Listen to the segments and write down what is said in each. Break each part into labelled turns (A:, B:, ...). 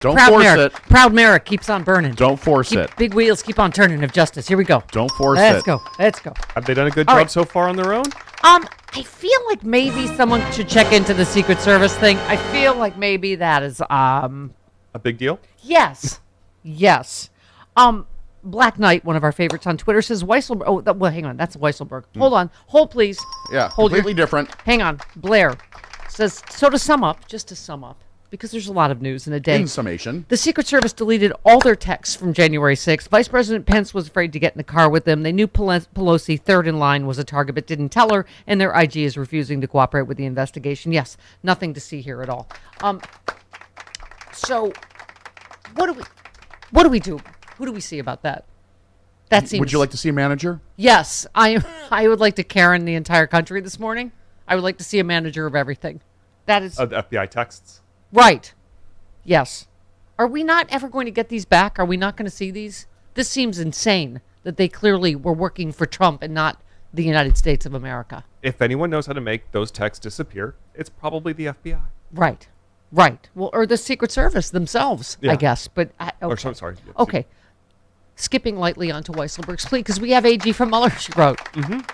A: Don't
B: Proud
A: force
B: Merrick.
A: it.
B: Proud Merrick keeps on burning.
A: Don't force it.
B: Big wheels keep on turning of justice. Here we go.
A: Don't force
B: Let's
A: it.
B: go. Let's go.
C: Have they done a good
B: All
C: job
B: right.
C: so far on their own?
B: I feel like maybe someone should check into the Secret Service thing. I feel like maybe that is
C: A big deal?
B: yes. Yes. Black Knight, one of our favorites on Twitter, says Weisselberg. Oh, well, hang on. That's Weisselberg. Hold on. Hold, please.
A: Yeah,
B: Hold
A: completely different.
B: Hang on. Blair says, so to sum up, because there's a lot of news in a day.
A: In summation.
B: The Secret Service deleted all their texts from January 6th. Vice President Pence was afraid to get in the car with them. They knew Pelosi, third in line, was a target, but didn't tell her, and their IG is refusing to cooperate with the investigation. Yes, nothing to see here at all. So, what do we do? Who do we see about that? That seems.
A: Would you like to see a manager?
B: Yes, I would like to Karen the entire country this morning. I would like to see a manager of everything. That is
C: The FBI texts?
B: right. Yes. Are we not ever going to get these back? Are we not going to see these? This seems insane that they clearly were working for Trump and not the United States of America.
C: If anyone knows how to make those texts disappear, it's probably the FBI.
B: Right. Right. Well, or the Secret Service themselves,
C: Yeah.
B: I guess. But okay.
C: Or sorry.
B: Okay. Skipping lightly onto Weisselberg's plea, because we have AG from Mueller, she wrote,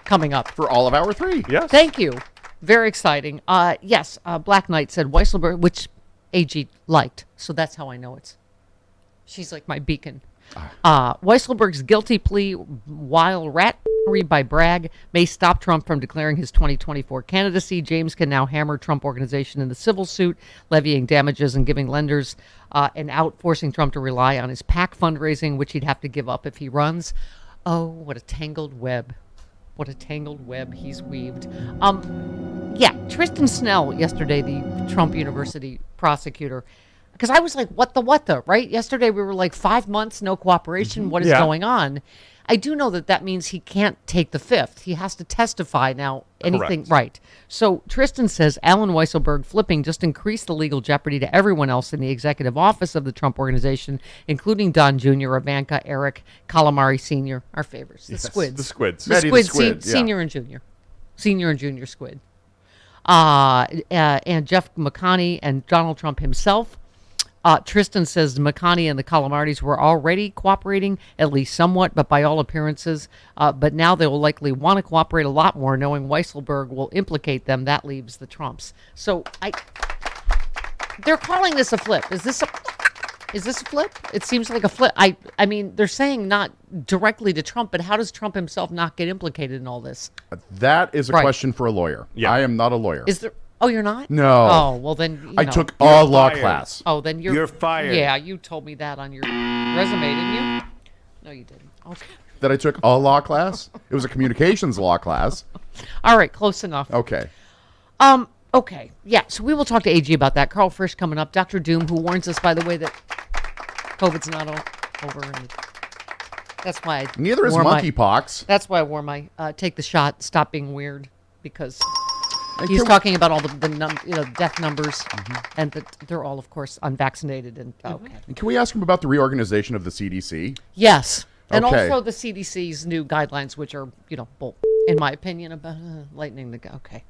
B: coming up.
A: For all of hour 3.
C: Yes.
B: Thank you. Very exciting. Yes, Black Knight said Weisselberg, which AG liked. So that's how I know she's like my beacon. Weisselberg's guilty plea, while rattery by Bragg, may stop Trump from declaring his 2024 candidacy. James can now hammer Trump Organization in the civil suit, levying damages and giving lenders an out, forcing Trump to rely on his PAC fundraising, which he'd have to give up if he runs. Oh, what a tangled web. What a tangled web he's weaved. Yeah, Tristan Snell yesterday, the Trump University prosecutor, because I was like, what the, right? Yesterday we were like 5 months, no cooperation. What is going on? I do know that means he can't take the fifth. He has to testify now. Anything,
C: Correct.
B: right. So Tristan says Alan Weisselberg flipping just increased the legal jeopardy to everyone else in the executive office of the Trump Organization, including Don Jr., Ivanka, Eric, Calamari Sr., our favorites, the Squids.
C: The Squids.
B: The
A: Betty the
B: Squid,
A: Squid, yeah.
B: Senior and Junior. Senior and Junior Squid. And Jeff McConney and Donald Trump himself. Tristan says McConney and the Calamardis were already cooperating, at least somewhat, but by all appearances. But now they will likely want to cooperate a lot more, knowing Weisselberg will implicate them. That leaves the Trumps. So they're calling this a flip. Is this a flip? It seems like a flip. I mean, they're saying not directly to Trump, but how does Trump himself not get implicated in all this?
A: That is a
B: Right.
A: question for a lawyer.
C: Yeah.
A: I am not a lawyer.
B: Is there? Oh, you're not?
A: No.
B: Oh, well then.
A: I took a law
D: fired.
A: class.
B: Oh, then
D: You're fired.
B: Yeah, you told me that on your resume, didn't you? No, you didn't. Okay.
A: That I took a law class? It was a communications law class.
B: All right, close enough.
A: Okay.
B: Okay. Yeah, so we will talk to AG about that. Carl Frisch coming up. Dr. Doom, who warns us, by the way, that COVID's not over. And that's why I
A: Neither is
B: wore
A: monkeypox.
B: That's why I wore my take the shot, stop being weird, because
A: And
B: he's
A: can-
B: talking about all the death numbers, and that they're all, of course, unvaccinated. And okay.
A: And can we ask him about the reorganization of the CDC?
B: Yes. And
A: Okay.
B: also the CDC's new guidelines, which are, bull, in my opinion, about lightening the... Okay.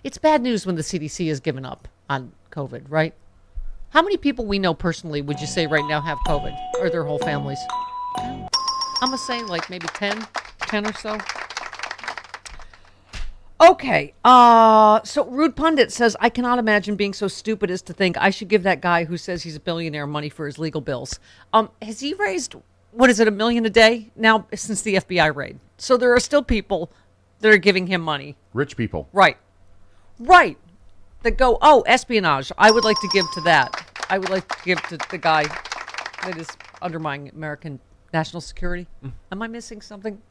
B: It's bad news when the CDC has given up on COVID, right? How many people we know personally would you say right now have COVID, or their whole families? I'm going to say like maybe 10 or so. Okay, so Rude Pundit says, I cannot imagine being so stupid as to think I should give that guy who says he's a billionaire money for his legal bills. Has he raised, what is it, $1 million a day now since the FBI raid? So there are still people that are giving him money.
A: Rich people.
B: Right. That go, espionage. I would like to give to that. I would like to give to the guy that is undermining American national security. Am I missing something?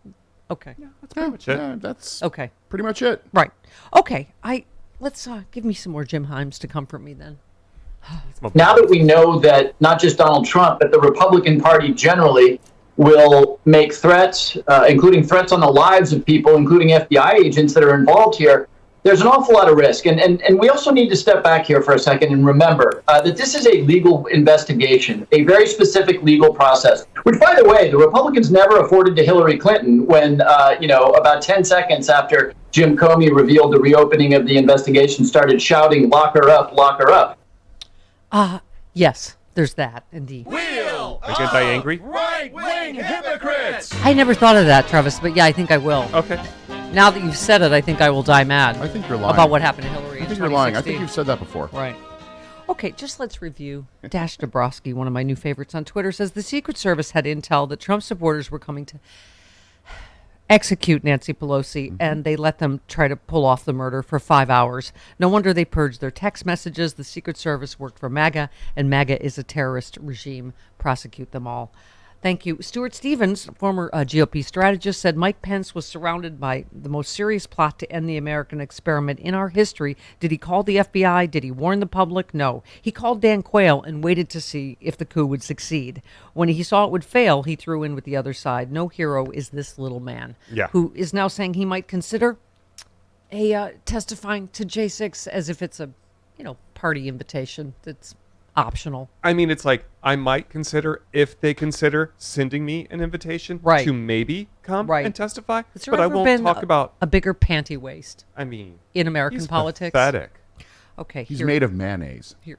B: Okay.
C: That's pretty much it.
A: Yeah, that's
B: Okay.
A: pretty much it.
B: Right. Okay. Let's give me some more Jim Himes to comfort me then.
E: Now that we know that not just Donald Trump, but the Republican Party generally will make threats, including threats on the lives of people, including FBI agents that are involved here, there's an awful lot of risk. And we also need to step back here for a second and remember that this is a legal investigation, a very specific legal process, which, by the way, the Republicans never afforded to Hillary Clinton when, about 10 seconds after Jim Comey revealed the reopening of the investigation, started shouting, lock her up, lock her up.
B: Yes. There's that, indeed.
D: Wheel
C: Are you gonna die angry?
D: right-wing hypocrites.
B: I never thought of that, Travis, but yeah, I think I will.
C: Okay.
B: Now that you've said it, I think I will die mad.
A: I think you're lying.
B: About what happened to Hillary
A: I
B: in
A: think you're lying. I
B: 2016.
A: think you've said that before.
B: Right. Okay, just let's review. Dash Dabrowski, one of my new favorites on Twitter, says the Secret Service had intel that Trump supporters were coming to execute Nancy Pelosi, and they let them try to pull off the murder for 5 hours. No wonder they purged their text messages. The Secret Service worked for MAGA, and MAGA is a terrorist regime. Prosecute them all. Thank you. Stuart Stevens, former GOP strategist, said Mike Pence was surrounded by the most serious plot to end the American experiment in our history. Did he call the FBI? Did he warn the public? No. He called Dan Quayle and waited to see if the coup would succeed. When he saw it would fail, he threw in with the other side. No hero is this little man, who is now saying he might consider testifying to J6 as if it's a, party invitation that's optional.
C: I mean, it's like I might consider if they consider sending me an invitation to maybe come and testify, but I won't talk about
B: a bigger panty waist.
C: I mean,
B: in American politics.
C: Pathetic.
B: Okay,
A: he's made of mayonnaise.
C: He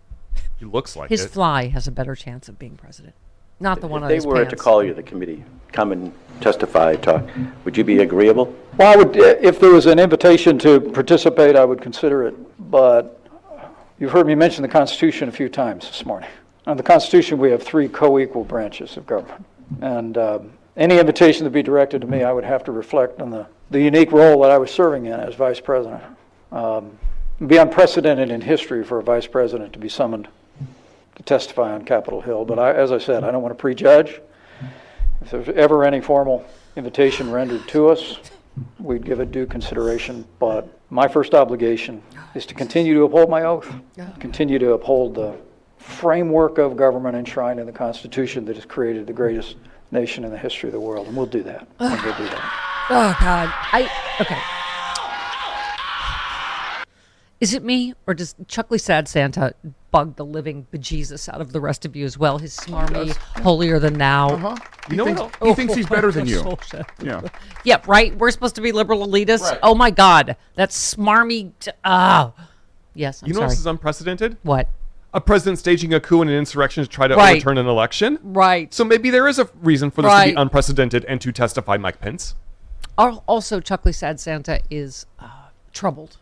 C: looks like
B: his fly has a better chance of being president, not the one on his
F: pants. If they were to call you, the committee, come and testify, talk, would you be agreeable?
G: Well, I would, if there was an invitation to participate, I would consider it, but you've heard me mention the Constitution a few times this morning. On the Constitution, we have 3 co-equal branches of government. And any invitation to be directed to me, I would have to reflect on the unique role that I was serving in as vice president. It'd be unprecedented in history for a vice president to be summoned to testify on Capitol Hill. But as I said, I don't want to prejudge. If there's ever any formal invitation rendered to us, we'd give it due consideration. But my first obligation is to continue to uphold my oath, continue to uphold the framework of government enshrined in the Constitution that has created the greatest nation in the history of the world, and we'll do that. And we'll do that.
B: Oh, God. Okay. Is it me, or does Chuckly Sad Santa bug the living bejesus out of the rest of you as well? His smarmy, holier than thou.
A: Uh-huh. He thinks he's better than you. Yeah.
B: Yeah, right? We're supposed to be liberal elitists?
A: Right.
B: Oh, my God. That's smarmy. Yes, I'm
C: You know
B: sorry.
C: what is unprecedented?
B: What?
C: A president staging a coup and an insurrection to try to overturn an election?
B: Right.
C: So maybe there is a reason for this to be unprecedented and to testify Mike Pence.
B: Also, Chuckly Sad Santa is troubled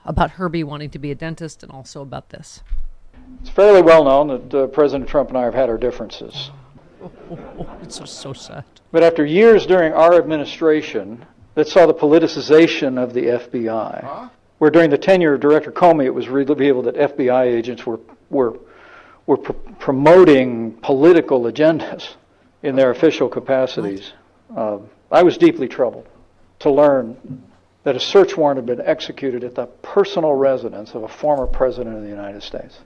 B: about Herbie wanting to be a dentist and also about this.
G: It's fairly well known that President Trump and I have had our differences.
B: It's so sad.
G: But after years during our administration that saw the politicization of the FBI, where during the tenure of Director Comey it was revealed that FBI agents were promoting political agendas in their official capacities, I was deeply troubled to learn that a search warrant had been executed at the personal residence of a former president of the United States.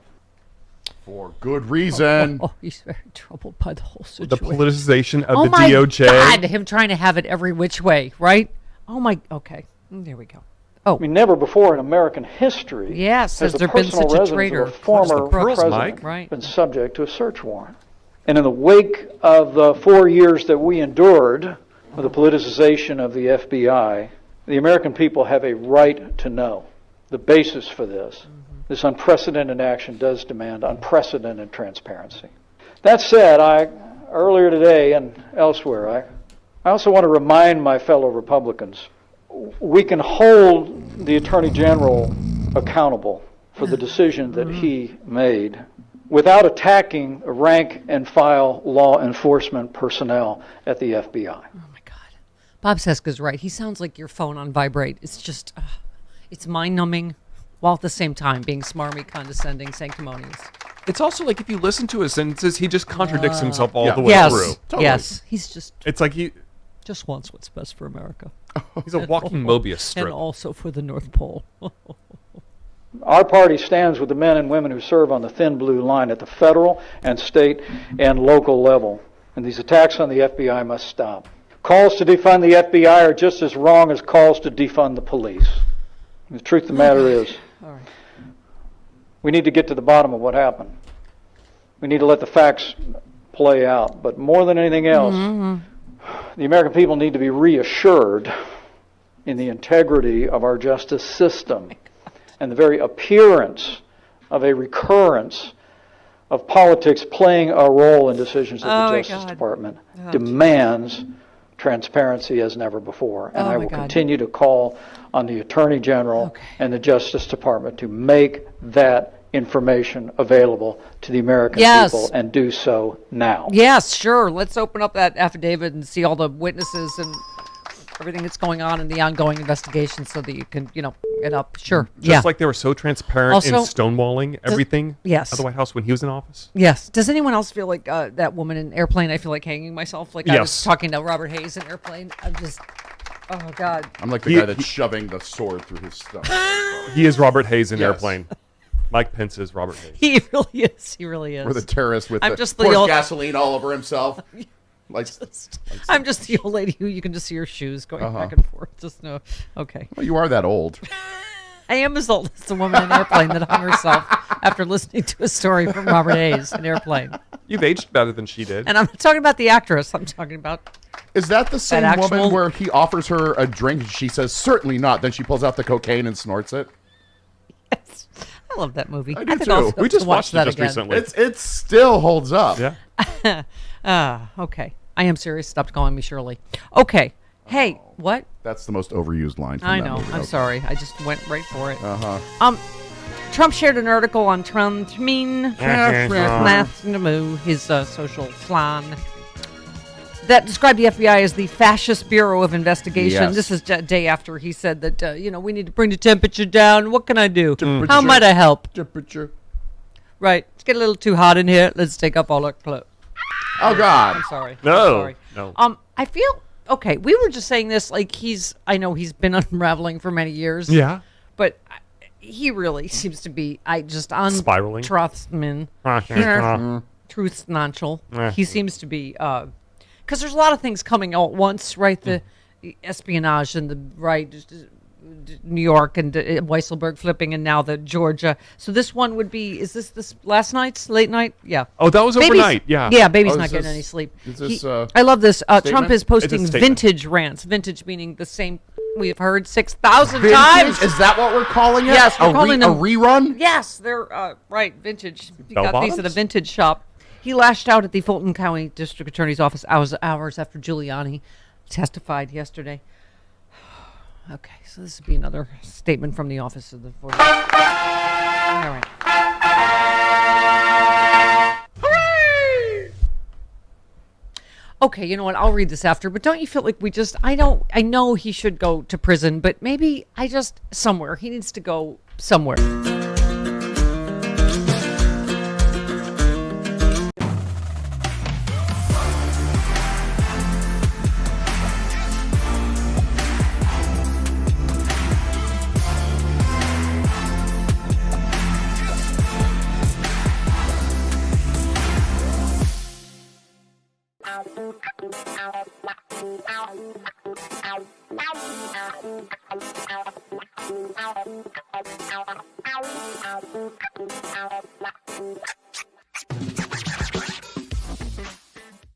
A: For good reason.
B: Oh, he's very troubled by the whole situation.
C: The politicization of the
B: my
C: DOJ.
B: God, him trying to have it every which way, right? Okay. There we go.
G: I mean, never before in American history
B: has
G: has the
B: there been
G: personal
B: such a
G: residence
B: traitor.
G: of a former president
B: Mike?
G: been subject to a search warrant. And in the wake of the 4 years that we endured with the politicization of the FBI, the American people have a right to know the basis for this. This unprecedented action does demand unprecedented transparency. That said, earlier today and elsewhere, I also want to remind my fellow Republicans, we can hold the Attorney General accountable for the decision that he made without attacking rank and file law enforcement personnel at the FBI.
B: Bob Seska's right. He sounds like your phone on vibrate. It's just, it's mind-numbing, while at the same time being smarmy, condescending, sanctimonious.
C: It's also like if you listen to his sentences, he just contradicts himself all the way through.
B: Totally. Yes, he's just...
C: It's like he...
B: just wants what's best for America.
C: He's a walking Mobius strip.
B: And also for the North Pole.
G: Our party stands with the men and women who serve on the thin blue line at the federal and state and local level. And these attacks on the FBI must stop. Calls to defund the FBI are just as wrong as calls to defund the police. The truth of the matter is, we need to get to the bottom of what happened. We need to let the facts play out. But more than anything else, the American people need to be reassured in the integrity of our justice system and the very appearance of a recurrence of politics playing a role in decisions of
B: Oh,
G: the
B: my
G: Justice
B: God.
G: Department
B: Oh,
G: demands transparency as never before. And
B: Oh,
G: I
B: my
G: will
B: God.
G: continue to call on the Attorney General and the Justice Department to make that information available to the American
B: Yes.
G: people and do so now.
B: Yes, sure. Let's open up that affidavit and see all the witnesses and everything that's going on in the ongoing investigation so that you can, get up. Sure.
C: Just like they were so transparent in
B: Also,
C: stonewalling everything
B: yes.
C: at the White House when he was in office.
B: Yes. Does anyone else feel like that woman in Airplane? I feel like hanging myself. Like I was
C: Yes.
B: talking to Robert Hayes in Airplane. I'm just, oh, God.
A: I'm like the guy that's shoving the sword through his stomach.
C: He is Robert Hayes in
A: Yes.
C: Airplane. Mike Pence is Robert Hayes.
B: He really is. He really is.
A: Or the terrorist with
B: just the
A: pours
B: old-
A: gasoline all over himself.
B: I'm just the old lady who you can just see her shoes going
A: Uh-huh.
B: back and forth. Just no. Okay.
A: Well, you are that old.
B: I am as old as the woman in Airplane that hung herself after listening to a story from Robert Hayes in Airplane.
C: You've aged better than she did.
B: And I'm not talking about the actress. I'm talking about.
A: Is that the same
B: actual-
A: woman where he offers her a drink and she says, certainly not. Then she pulls out the cocaine and snorts it?
B: Yes. I love that movie.
A: I do
B: think
A: too.
B: I'll
C: We just
B: watch
C: watched it
B: that
C: just
B: again.
C: recently.
A: It still holds up.
C: Yeah.
B: Okay. I am serious. Stop calling me Shirley. Okay. Hey, what?
A: That's the most overused line from
B: I
A: that
B: know.
A: movie.
B: I'm
A: Okay.
B: sorry. I just went right for it.
A: Uh-huh.
B: Trump shared an article on his social plan that described the FBI as the fascist bureau of investigation.
A: Yes.
B: This is a day after he said that, we need to bring the temperature down. What can I do? How
A: Temperature.
B: might I help?
A: Temperature.
B: Right. It's getting a little too hot in here. Let's take up all our clothes.
A: Oh, God.
B: I'm sorry.
C: No.
B: I'm sorry.
C: No.
B: I feel okay. We were just saying this like I know he's been unraveling for many years.
C: Yeah.
B: But he really seems to be
C: Spiraling.
B: Truthman. Truth-nonchal. He seems to be because there's a lot of things coming all at once, right? The espionage and the New York and Weisselberg flipping, and now the Georgia. So this one would be, is this last night's late night? Yeah.
C: Oh, that was
B: Baby's-
C: overnight. Yeah.
B: Yeah, baby's
A: Oh,
B: not
A: is
B: getting
A: this-
B: any sleep.
A: is this,
B: I love this. Trump
A: statement?
B: is posting
C: It's a statement.
B: vintage rants. Vintage meaning the same we have heard 6,000
A: Vintage?
B: times.
A: Is that what we're calling it?
B: Yes, we're calling
A: a
B: them-
A: rerun?
B: Yes, they're right. Vintage. You
C: Bell
B: got these at a
C: bottoms?
B: vintage shop. He lashed out at the Fulton County District Attorney's Office hours after Giuliani testified yesterday. Okay, so this would be another statement from the office of the. All right. Okay, you know what? I'll read this after. But don't you feel like I know he should go to prison, but maybe somewhere. He needs to go somewhere.